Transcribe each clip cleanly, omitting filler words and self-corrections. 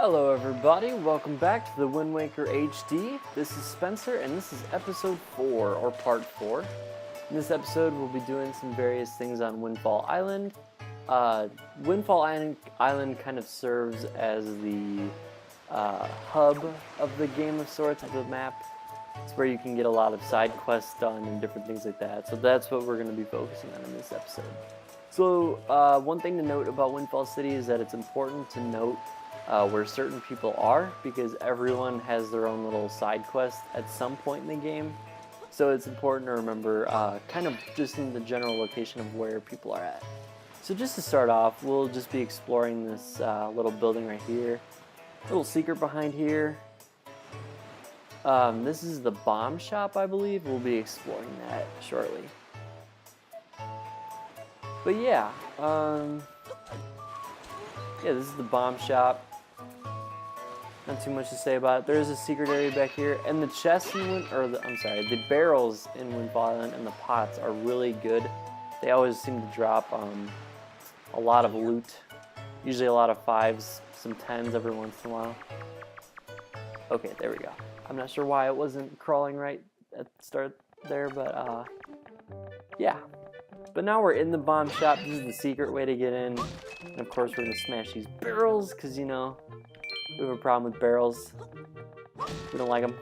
Hello everybody, welcome back to the WindWaker HD. This is Spencer and this is episode 4, or part 4. In this episode we'll be doing some various things on Windfall Island. Windfall Island kind of serves as the hub of the game of sorts, of the map. It's where you can get a lot of side quests done and different things like that. So that's what we're going to be focusing on in this episode. So one thing to note about Windfall City is that it's important to note where certain people are, because everyone has their own little side quest at some point in the game. So it's important to remember kind of just in the general location of where people are at. So just to start off, we'll just be exploring this little building right here. Little secret behind here. This is the bomb shop, I believe. We'll be exploring that shortly. But yeah, this is the bomb shop. Not too much to say about it. There's a secret area back here, and the chests the barrels in Windfall Island and the pots are really good. They always seem to drop a lot of loot, usually a lot of 5s, some 10s every once in a while. Okay, there we go. I'm not sure why it wasn't crawling right at the start there, but yeah. But now we're in the bomb shop. This is the secret way to get in, and of course we're gonna smash these barrels because, you know, we have a problem with barrels. We don't like them.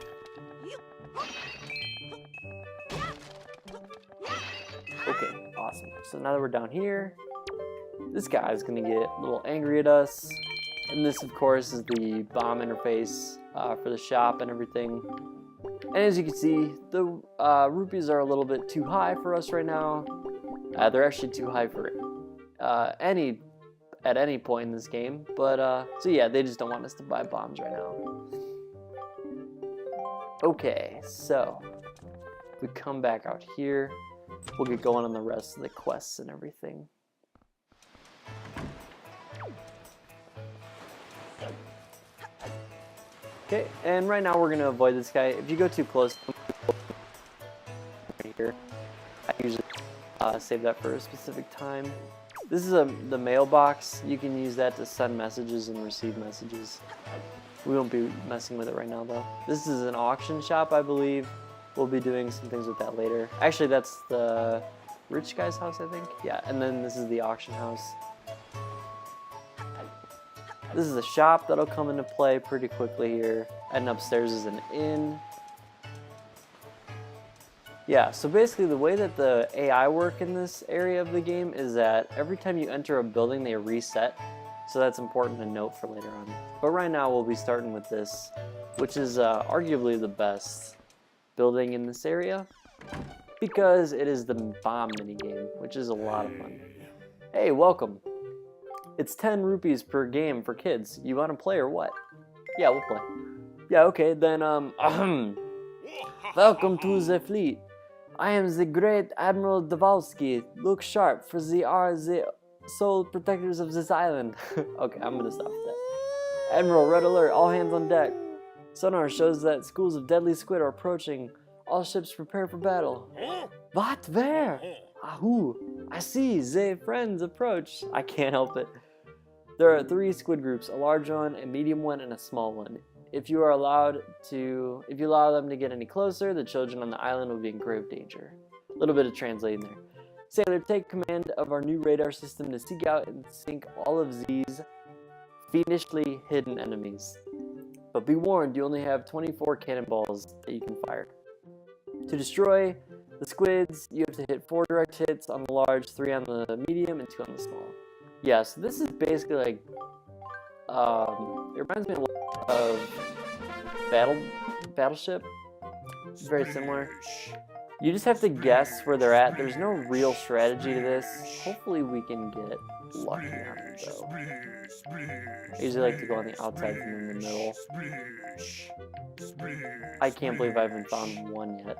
Okay, awesome. So now that we're down here, this guy's gonna get a little angry at us. And this, of course, is the bomb interface for the shop and everything. And as you can see, the rupees are a little bit too high for us right now. They're actually too high for at any point in this game, but so yeah, they just don't want us to buy bombs right now. Okay, so if we come back out here, we'll get going on the rest of the quests and everything. Okay, and right now we're gonna avoid this guy. If you go too close to him, right here, I usually save that for a specific time. This is the mailbox. You can use that to send messages and receive messages. We won't be messing with it right now though. This is an auction shop, I believe. We'll be doing some things with that later. Actually, that's the rich guy's house, I think. Yeah, and then this is the auction house. This is a shop that'll come into play pretty quickly here. And upstairs is an inn. Yeah, so basically the way that the AI work in this area of the game is that every time you enter a building, they reset. So that's important to note for later on. But right now we'll be starting with this, which is arguably the best building in this area, because it is the bomb minigame, which is a lot of fun. Hey, welcome. It's 10 rupees per game for kids. You want to play or what? Yeah, we'll play. Yeah, okay, then, welcome to the fleet. I am the great Admiral Dvalsky. Look sharp, for they are the sole protectors of this island. Okay, I'm gonna stop that. Admiral, red alert, all hands on deck. Sonar shows that schools of deadly squid are approaching. All ships prepare for battle. What? Where? Ahoo! I see, they friends approach. I can't help it. There are 3 squid groups, a large one, a medium one, and a small one. If you allow them to get any closer, the children on the island will be in grave danger. A little bit of translating there. Sailor, take command of our new radar system to seek out and sink all of these fiendishly hidden enemies. But be warned, you only have 24 cannonballs that you can fire. To destroy the squids, you have to hit 4 direct hits on the large, 3 on the medium, and 2 on the small. Yeah, so this is basically like, it reminds me a lot of Battleship. It's very similar. You just have to guess where they're at. There's no real strategy to this. Hopefully we can get lucky on it though. I usually like to go on the outside and in the middle. I can't believe I haven't found one yet.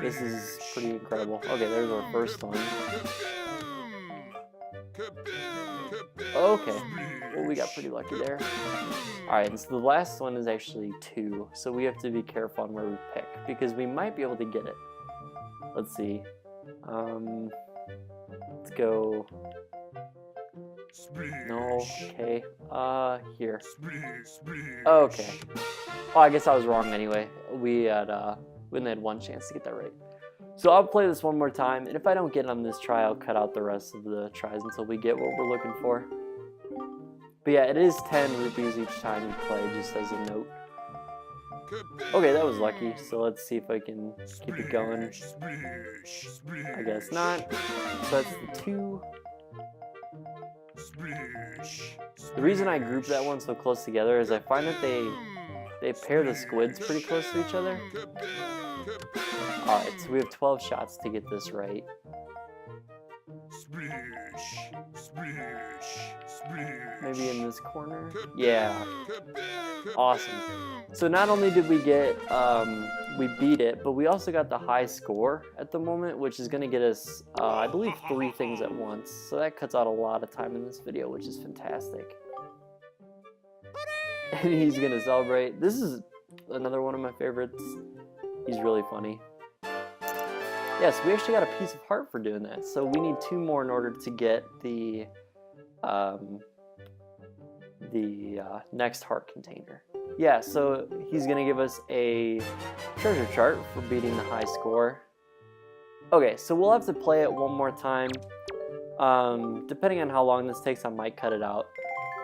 This is pretty incredible. Okay, there's our first one. Okay, well, we got pretty lucky there. Alright, and so the last one is actually 2, so we have to be careful on where we pick, because we might be able to get it. Let's see. Let's go No, okay. Here. Okay. Oh, I guess I was wrong anyway. We only had one chance to get that right. So I'll play this one more time, and if I don't get it on this try, I'll cut out the rest of the tries until we get what we're looking for. But yeah, it is 10 rupees each time you play, just as a note. Okay, that was lucky, so let's see if I can keep it going. I guess not. So that's the 2. The reason I grouped that one so close together is I find that they pair the squids pretty close to each other. Alright, so we have 12 shots to get this right. Maybe in this corner? Yeah. Awesome. So not only did we get, we beat it, but we also got the high score at the moment, which is going to get us, I believe, 3 things at once. So that cuts out a lot of time in this video, which is fantastic. And he's going to celebrate. This is another one of my favorites. He's really funny. Yes, we actually got a piece of heart for doing that. So we need 2 more in order to get the next heart container. Yeah, so he's gonna give us a treasure chart for beating the high score. Okay, so we'll have to play it one more time. Depending on how long this takes, I might cut it out.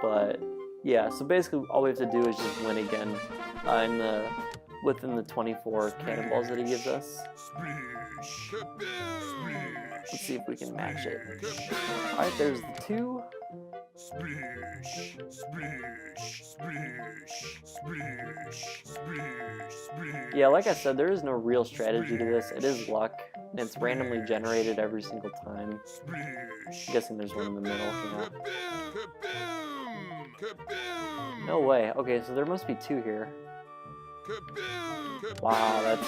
But yeah, so basically all we have to do is just win again within the 24 cannonballs that he gives us. Let's see if we can match it. Alright, there's the 2. Yeah, like I said, there is no real strategy to this. It is luck, and it's randomly generated every single time. I'm guessing there's one in the middle. Yeah. No way. Okay, so there must be 2 here. Wow,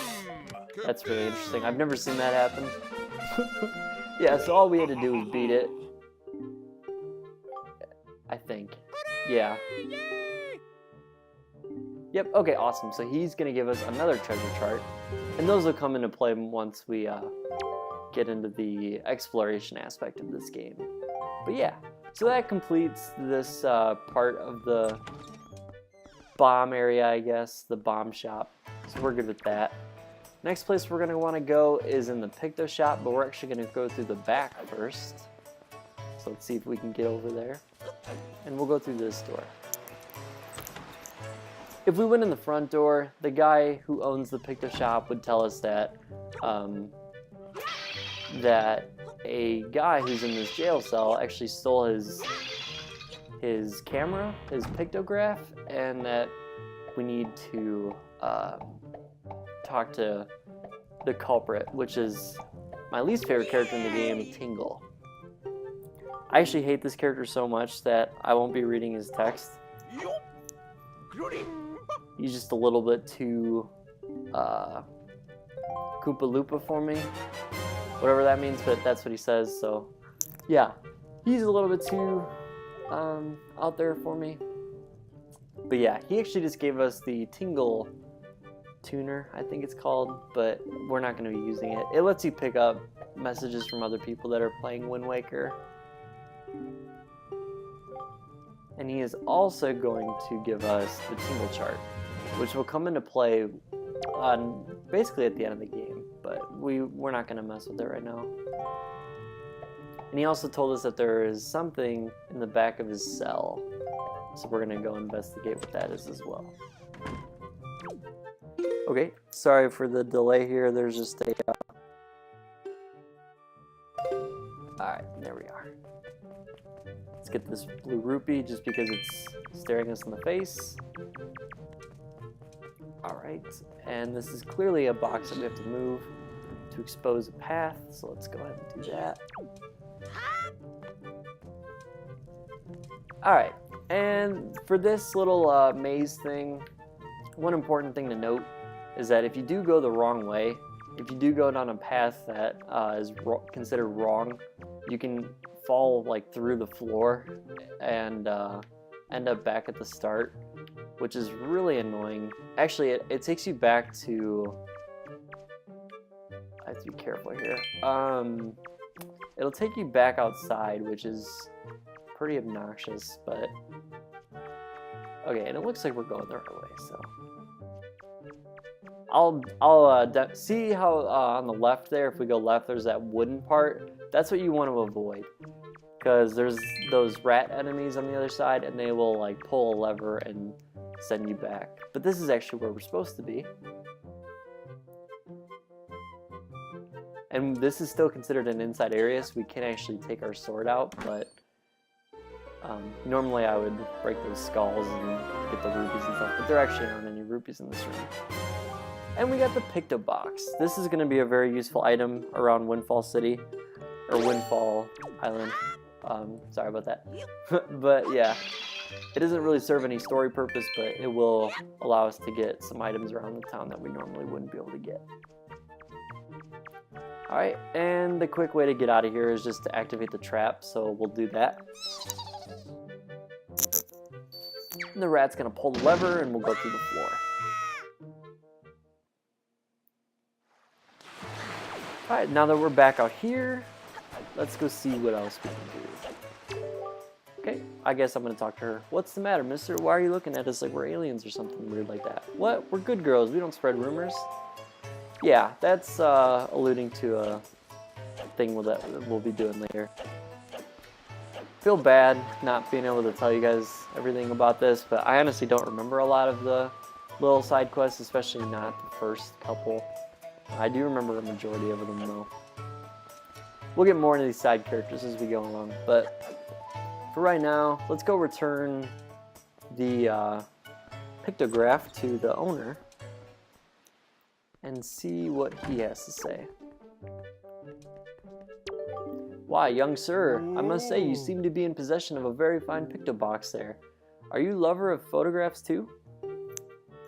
that's really interesting. I've never seen that happen. Yeah, so all we had to do was beat it. I think. Yeah. Yep, okay, awesome. So he's going to give us another treasure chart. And those will come into play once we get into the exploration aspect of this game. But yeah, so that completes this part of the bomb area, I guess, the bomb shop. So we're good with that. Next place we're going to want to go is in the Picto shop, but we're actually going to go through the back first. So let's see if we can get over there. And we'll go through this door. If we went in the front door, the guy who owns the Picto shop would tell us that that a guy who's in this jail cell actually stole his camera, his pictograph, and that we need to talk to the culprit, which is my least favorite character in the game, Tingle. I actually hate this character so much that I won't be reading his text. He's just a little bit too Koopa Loopa for me. Whatever that means, but that's what he says, so yeah. He's a little bit too out there for me. But yeah, he actually just gave us the Tingle tuner, I think it's called, but we're not going to be using it. It lets you pick up messages from other people that are playing Wind Waker. And he is also going to give us the Tingle chart, which will come into play basically at the end of the game, but we're not going to mess with it right now. And he also told us that there is something in the back of his cell, so we're going to go investigate what that is as well. Okay, sorry for the delay here. There's just a... Alright, there we are. Let's get this blue rupee just because it's staring us in the face. Alright, and this is clearly a box that we have to move to expose a path, so let's go ahead and do that. Alright, and for this little maze thing, one important thing to note is that if you do go the wrong way, if you do go down a path that is considered wrong, you can fall like through the floor and end up back at the start, which is really annoying. Actually, it takes you back to... I have to be careful here. It'll take you back outside, which is pretty obnoxious, but okay, and it looks like we're going the right way, so I'll see how on the left there, if we go left, there's that wooden part. That's what you want to avoid, because there's those rat enemies on the other side, and they will like pull a lever and send you back. But this is actually where we're supposed to be. And this is still considered an inside area, so we can actually take our sword out, but normally I would break those skulls and get the rupees and stuff, but there actually aren't any rupees in this room. And we got the Picto Box. This is going to be a very useful item around Windfall City, or Windfall Island. Sorry about that. But yeah, it doesn't really serve any story purpose, but it will allow us to get some items around the town that we normally wouldn't be able to get. Alright, and the quick way to get out of here is just to activate the trap, so we'll do that. And the rat's going to pull the lever and we'll go through the floor. Alright, now that we're back out here, let's go see what else we can do. Okay, I guess I'm going to talk to her. What's the matter, mister? Why are you looking at us like we're aliens or something weird like that? What? We're good girls. We don't spread rumors. Yeah, that's alluding to a thing that we'll be doing later. Feel bad not being able to tell you guys everything about this, but I honestly don't remember a lot of the little side quests, especially not the first couple. I do remember a majority of them though. We'll get more into these side characters as we go along, but for right now, let's go return the pictograph to the owner and see what he has to say. Why, young sir, I must say you seem to be in possession of a very fine picto box there. Are you a lover of photographs too?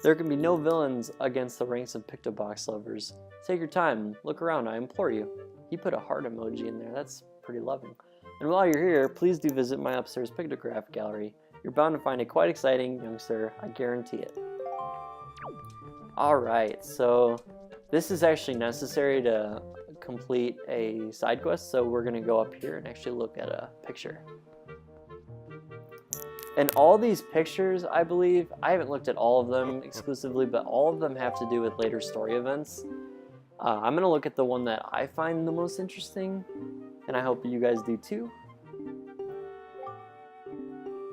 There can be no villains against the ranks of picto box lovers. Take your time, look around, I implore you. He put a heart emoji in there, that's pretty loving. And while you're here, please do visit my upstairs pictograph gallery. You're bound to find it quite exciting, young sir, I guarantee it. Alright, so this is actually necessary to complete a side quest, so we're going to go up here and actually look at a picture. And all these pictures, I believe, I haven't looked at all of them exclusively, but all of them have to do with later story events. I'm going to look at the one that I find the most interesting, and I hope you guys do too.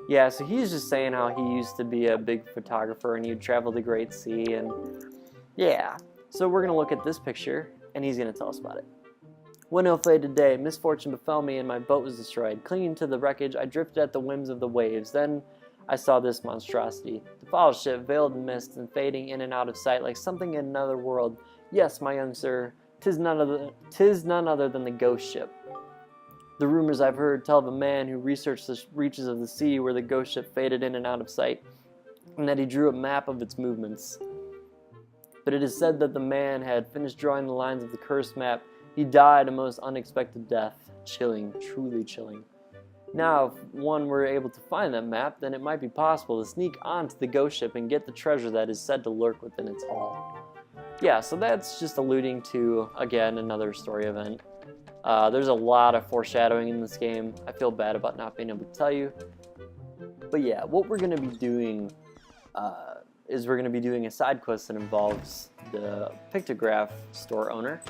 Yeah, so he's just saying how he used to be a big photographer and he'd travel the Great Sea, and yeah. So we're going to look at this picture, and he's going to tell us about it. One ill-fated day, misfortune befell me and my boat was destroyed. Clinging to the wreckage, I drifted at the whims of the waves. Then I saw this monstrosity. The foul ship, veiled in mist and fading in and out of sight like something in another world. Yes, my young sir, 'tis none other than the ghost ship. The rumors I've heard tell of a man who researched the reaches of the sea where the ghost ship faded in and out of sight, and that he drew a map of its movements. But it is said that the man had finished drawing the lines of the cursed map. He died a most unexpected death. Chilling, truly chilling. Now, if one were able to find that map, then it might be possible to sneak onto the ghost ship and get the treasure that is said to lurk within its hull. Yeah, so that's just alluding to, again, another story event. There's a lot of foreshadowing in this game. I feel bad about not being able to tell you. But yeah, what we're going to be doing is we're going to be doing a side quest that involves the pictograph store owner.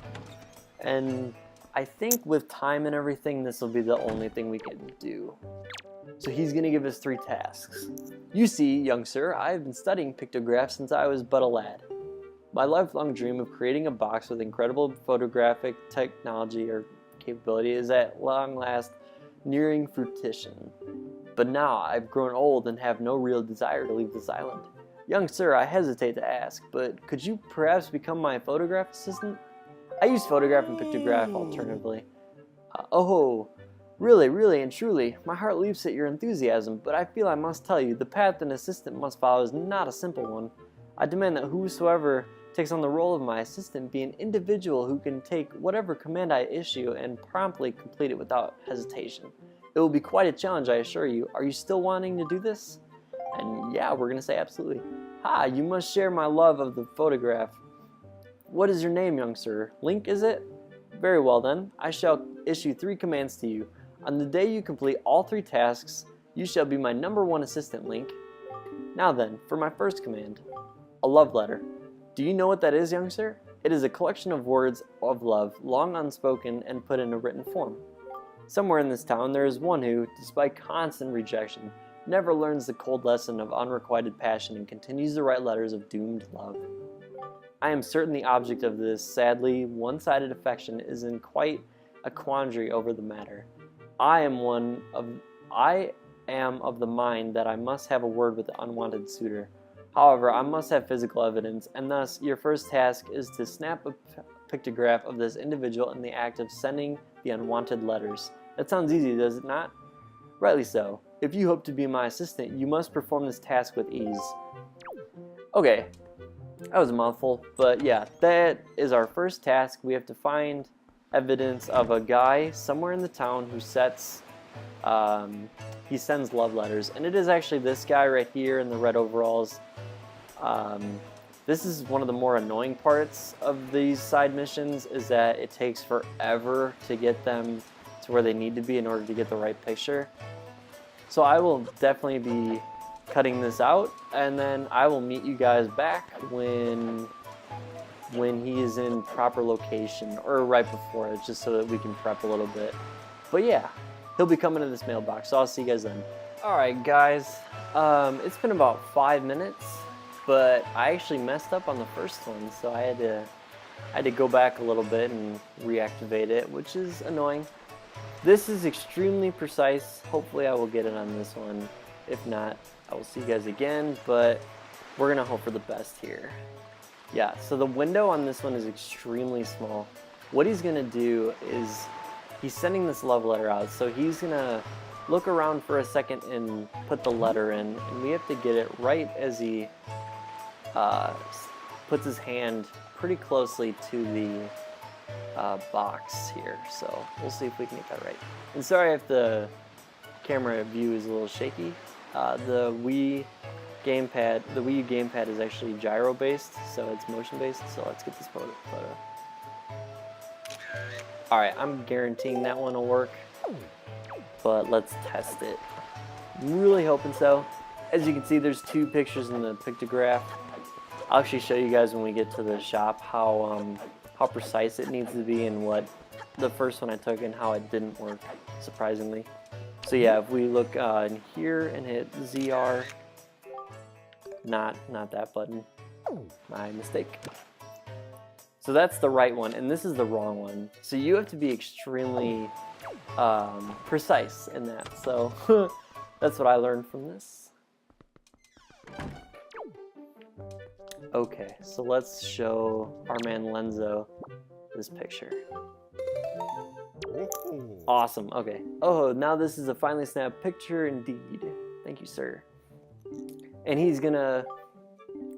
And I think with time and everything, this will be the only thing we can do. So he's going to give us 3 tasks. You see, young sir, I have been studying pictographs since I was but a lad. My lifelong dream of creating a box with incredible photographic technology or capability is at long last nearing fruition. But now I've grown old and have no real desire to leave this island. Young sir, I hesitate to ask, but could you perhaps become my photograph assistant? I use photograph and pictograph alternatively. Oh, really and truly, my heart leaps at your enthusiasm, but I feel I must tell you, the path an assistant must follow is not a simple one. I demand that whosoever takes on the role of my assistant be an individual who can take whatever command I issue and promptly complete it without hesitation. It will be quite a challenge, I assure you. Are you still wanting to do this? And yeah, we're going to say absolutely. You must share my love of the photograph. What is your name, young sir? Link, is it? Very well then, I shall issue 3 commands to you. On the day you complete all 3 tasks, you shall be my #1 assistant, Link. Now then, for my first command. A love letter. Do you know what that is, young sir? It is a collection of words of love, long unspoken and put in a written form. Somewhere in this town there is one who, despite constant rejection, never learns the cold lesson of unrequited passion and continues to write letters of doomed love. I am certain the object of this sadly one-sided affection is in quite a quandary over the matter. I am of the mind that I must have a word with the unwanted suitor. However, I must have physical evidence, and thus your first task is to snap a pictograph of this individual in the act of sending the unwanted letters. That sounds easy, does it not? Rightly so. If you hope to be my assistant, you must perform this task with ease. Okay, that was a mouthful, but yeah, that is our first task. We have to find evidence of a guy somewhere in the town who sends love letters, and it is actually this guy right here in the red overalls. This is one of the more annoying parts of these side missions, is that it takes forever to get them to where they need to be in order to get the right picture. So I will definitely be cutting this out, and then I will meet you guys back when he is in proper location, or right before it, just so that we can prep a little bit. But yeah, he'll be coming in this mailbox, so I'll see you guys then. Alright guys, it's been about 5 minutes, but I actually messed up on the first one, so I had to go back a little bit and reactivate it, which is annoying. This is extremely precise. Hopefully I will get it on this one. If not, I will see you guys again, but we're gonna hope for the best here. Yeah, so the window on this one is extremely small. What he's gonna do is he's sending this love letter out, so he's gonna look around for a second and put the letter in, and we have to get it right as he puts his hand pretty closely to the box here. So we'll see if we can get that right. And sorry if the camera view is a little shaky. The Wii U gamepad is actually gyro based, so it's motion based. So let's get this photo. Alright, I'm guaranteeing that one will work, but let's test it. I'm really hoping so. As you can see, there's 2 pictures in the pictograph. I'll actually show you guys when we get to the shop how precise it needs to be, and what the first one I took and how it didn't work, surprisingly. So yeah, if we look in here and hit ZR, not that button, my mistake. So that's the right one, and this is the wrong one. So you have to be extremely precise in that. So that's what I learned from this. Okay, so let's show our man Lenzo this picture. Awesome, okay. Oh, now this is a finely snapped picture indeed. Thank you, sir. And he's gonna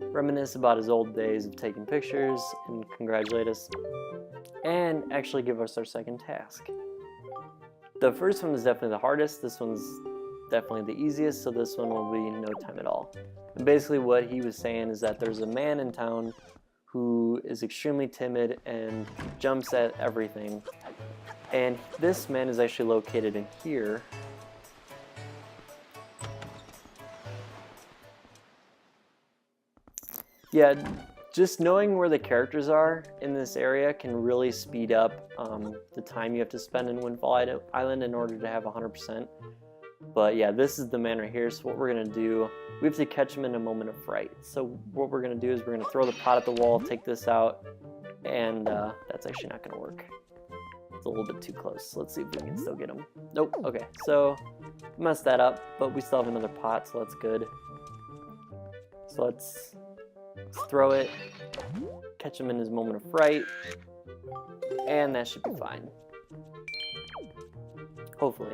reminisce about his old days of taking pictures and congratulate us, and actually give us our second task. The first one is definitely the hardest. This one's definitely the easiest, so this one will be no time at all. And basically what he was saying is that there's a man in town who is extremely timid and jumps at everything. And this man is actually located in here. Yeah, just knowing where the characters are in this area can really speed up the time you have to spend in Windfall Island in order to have 100%. But yeah, this is the man right here, so what we're going to do, we have to catch him in a moment of fright. So what we're going to do is we're going to throw the pot at the wall, take this out, and that's actually not going to work. It's a little bit too close. Let's see if we can still get him. Nope, okay, so messed that up, but we still have another pot, so that's good. So let's throw it, catch him in his moment of fright, and that should be fine. Hopefully.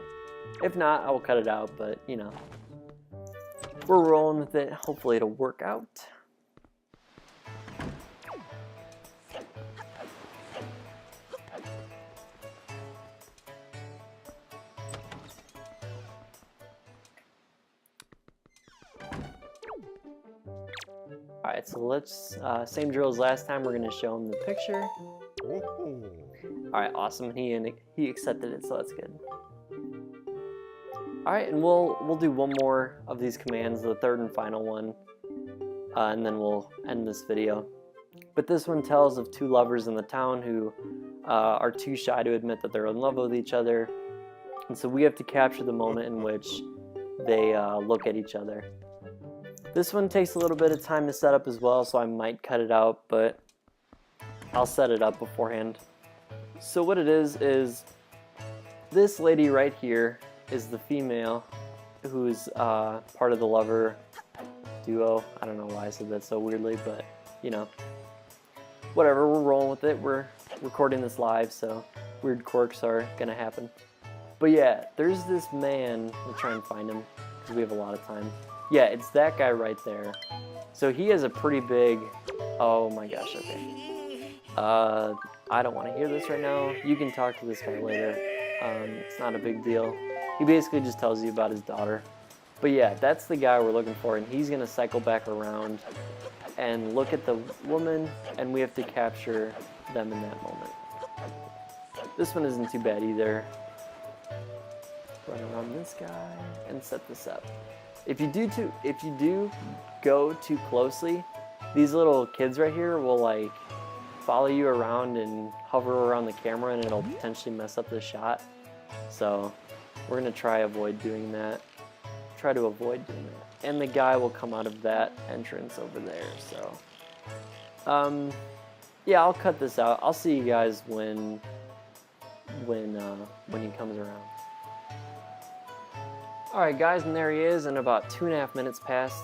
If not, I will cut it out, but you know, we're rolling with it. Hopefully it'll work out. Alright, so let's, same drill as last time, we're going to show him the picture. Alright, awesome, he accepted it, so that's good. Alright, and we'll do one more of these commands, the third and final one, and then we'll end this video. But this one tells of two lovers in the town who are too shy to admit that they're in love with each other. And so we have to capture the moment in which they look at each other. This one takes a little bit of time to set up as well, so I might cut it out, but I'll set it up beforehand. So what it is this lady right here is the female who's part of the lover duo. I don't know why I said that so weirdly, but you know, whatever, we're rolling with it. We're recording this live, so weird quirks are gonna happen. But yeah, there's this man. We'll try and find him because we have a lot of time. Yeah, it's that guy right there. So he has a pretty big, oh my gosh, okay. I don't want to hear this right now. You can talk to this guy later. It's not a big deal. He basically just tells you about his daughter. But yeah, that's the guy we're looking for, and he's gonna cycle back around and look at the woman, and we have to capture them in that moment. This one isn't too bad either. Run around this guy and set this up. If you do go too closely, these little kids right here will like follow you around and hover around the camera, and it'll potentially mess up the shot. So we're gonna try to avoid doing that. And the guy will come out of that entrance over there. So yeah, I'll cut this out. I'll see you guys when he comes around. Alright guys, and there he is, and about 2.5 minutes passed.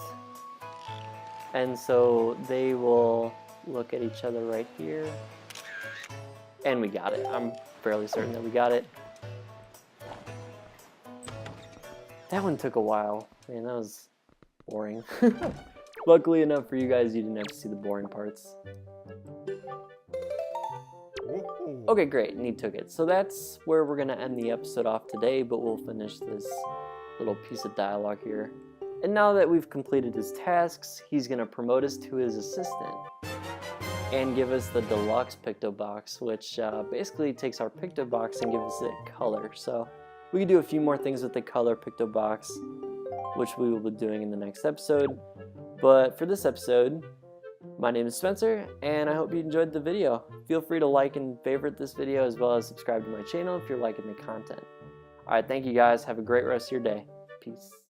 And so they will look at each other right here. And we got it. I'm fairly certain that we got it. That one took a while. Man, that was boring. Luckily enough for you guys, you didn't have to see the boring parts. Okay, great, and he took it. So that's where we're gonna end the episode off today, but we'll finish this little piece of dialogue here. And now that we've completed his tasks, he's gonna promote us to his assistant and give us the deluxe picto box, which basically takes our picto box and gives it color. So we can do a few more things with the color picto box, which we will be doing in the next episode. But for this episode, my name is Spencer, and I hope you enjoyed the video. Feel free to like and favorite this video, as well as subscribe to my channel if you're liking the content. Alright, thank you guys. Have a great rest of your day. Peace.